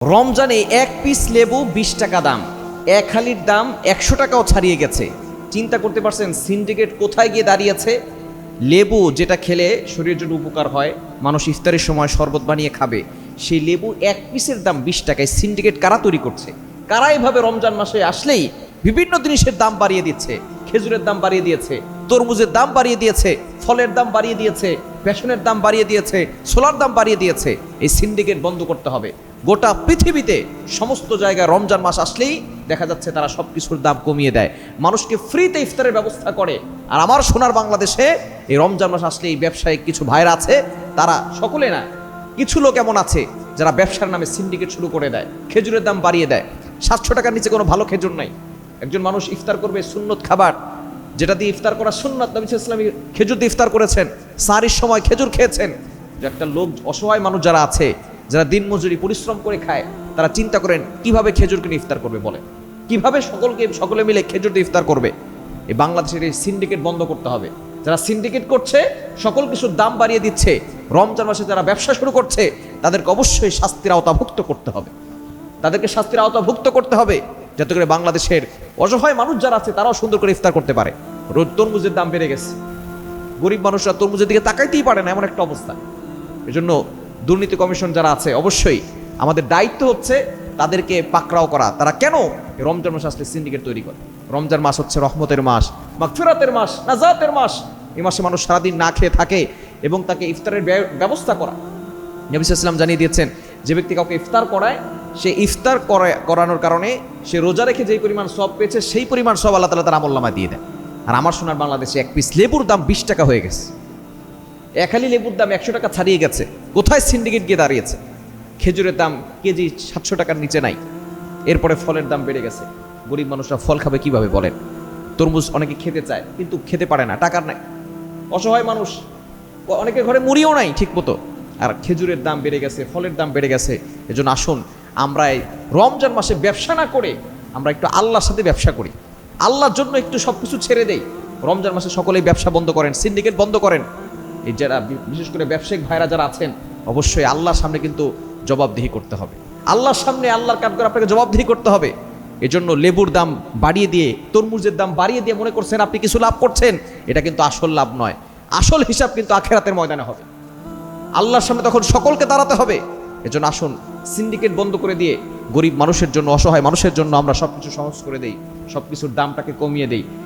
রমজানে এক পিস লেবু ২০ টাকা দাম, এক হালির দাম ১০০ টাকাও ছাড়িয়ে গেছে। চিন্তা করতে পারছেন সিন্ডিকেট কোথায় গিয়ে দাঁড়িয়েছে? লেবু যেটা খেলে শরীরের জন্য উপকার হয়, মানুষ ইফতারের সময় শরবত বানিয়ে খাবে, সেই লেবু এক পিসের দাম ২০ টাকায়। সিন্ডিকেট কারা তৈরি করছে? কারা এভাবে রমজান মাসে আসলেই বিভিন্ন জিনিসের দাম বাড়িয়ে দিচ্ছে? খেজুরের দাম বাড়িয়ে দিয়েছে, তরমুজের দাম বাড়িয়ে দিয়েছে, ফলের দাম বাড়িয়ে দিয়েছে, বেসনের দাম বাড়িয়ে দিয়েছে, ছোলার দাম বাড়িয়ে দিয়েছে। এই সিন্ডিকেট বন্ধ করতে হবে। গোটা পৃথিবীতে সমস্ত জায়গায় রমজান মাস আসলেই দেখা যাচ্ছে তারা সব কিছুর দাম কমিয়ে দেয়, মানুষকে ফ্রিতে ইফতারের ব্যবস্থা করে। আর আমার সোনার বাংলাদেশে এই রমজান মাস আসলেই ব্যবসায়িক কিছু ভাইরা আছে, তারা সকলে না, কিছু লোক এমন আছে যারা ব্যবসার নামে সিন্ডিকেট শুরু করে দেয়, খেজুরের দাম বাড়িয়ে দেয়। ৭০০ টাকার নিচে কোনো ভালো খেজুর নাই। একজন মানুষ ইফতার করবে সুন্নত খাবার, যেটা দিয়ে ইফতার করা সুন্নাত, নবী সাল্লাল্লাহু আলাইহি ওয়াসাল্লাম খেজুর দিয়ে ইফতার করেছেন, সাহরির সময় খেজুর খেয়েছেন। যে একটা লোক, অসহায় মানুষ যারা আছে, যারা দিন মজুরি পরিশ্রম করে খায়, তারা চিন্তা করেন কিভাবে খেজুর কিনে ইফতার করবে, বলে কিভাবে সকলে মিলে খেজুর দিয়ে ইফতার করবে। এই বাংলাদেশের এই সিন্ডিকেট বন্ধ করতে হবে। যারা সিন্ডিকেট করছে, সকল কিছুর দাম বাড়িয়ে দিচ্ছে, রমজান মাসে যারা ব্যবসা শুরু করছে, তাদেরকে অবশ্যই শাস্তির আওতাভুক্ত করতে হবে। তাদেরকে শাস্তির আওতাভুক্ত করতে হবে, যাতে করে বাংলাদেশের অসহায় মানুষ যারা আছে তারাও সুন্দর করে ইফতার করতে পারে। তরমুজের দাম বেড়ে গেছে, গরিব মানুষরা তরমুজের দিকে তাকাইতেই পারে না, এমন একটা অবস্থা। এজন্য দুর্নীতি কমিশন যারা আছে, অবশ্যই আমাদের দায়িত্ব হচ্ছে তাদেরকে পাকড়াও করা। তারা কেন রমজান মাস আসলে সিন্ডিকেট তৈরি করে? রমজান মাস হচ্ছে রহমতের মাস, মাগফিরাতের মাস, নাজাতের মাস। এই মাসে মানুষ সারাদিন না খেয়ে থাকে এবং তাকে ইফতারের ব্যবস্থা করা। নবী সাল্লাল্লাহু আলাইহি ওয়াসাল্লাম জানিয়ে দিয়েছেন, যে ব্যক্তি কাউকে ইফতার করায়, সে ইফতার করানোর কারণে সে রোজা রেখে যেই পরিমাণ সওয়াব পেয়েছে, সেই পরিমাণ সওয়াব আল্লাহ তাআলা তার আমলনামায় দিয়ে দেয়। আর আমার সোনার বাংলাদেশে এক পিস লেবুর দাম ২০ টাকা হয়ে গেছে। এক হালি লেবুর দাম ১০০ টাকা ছাড়িয়ে গেছে। কোথায় সিন্ডিকেট গিয়ে দাঁড়িয়েছে? খেজুরের দাম কেজি ৭০০ টাকার নিচে নাই। এরপরে ফলের দাম বেড়ে গেছে। গরিব মানুষরা ফল খাবে কিভাবে বলেন? তরমুজ অনেকে খেতে চায় কিন্তু খেতে পারে না, টাকার নাই। অসহায় মানুষ, অনেকের ঘরে মুড়িও নাই ঠিক মতো। আর খেজুরের দাম বেড়ে গেছে, ফলের দাম বেড়ে গেছে। এজন্য আসুন আমরা এই রমজান মাসে ব্যবসা না করে আমরা একটু আল্লাহর সাথে ব্যবসা করি, আল্লাহর জন্য একটু সব কিছু ছেড়ে দেই। রমজান মাসে সকলেই ব্যবসা বন্ধ করেন, সিন্ডিকেট বন্ধ করেন। এই যারা বিশেষ করে ব্যবসায়িক ভাইরা যারা আছেন, অবশ্যই আল্লাহর সামনে কিন্তু জবাবদিহি করতে হবে। আল্লাহর সামনে আল্লাহর কাজ করে আপনাকে জবাবদিহি করতে হবে। এজন্য লেবুর দাম বাড়িয়ে দিয়ে, তরমুজের দাম বাড়িয়ে দিয়ে মনে করছেন আপনি কিছু লাভ করছেন, এটা কিন্তু আসল লাভ নয়। আসল হিসাব কিন্তু আখিরাতের ময়দানে হবে। আল্লাহর সামনে তখন সকলকে দাঁড়াতে হবে। এজন্য আসুন সিন্ডিকেট বন্ধ করে দিয়ে গরিব মানুষের জন্য, অসহায় মানুষের জন্য আমরা সবকিছু সহজ করে দেই, সবকিছুর দামটাকে কমিয়ে দেই।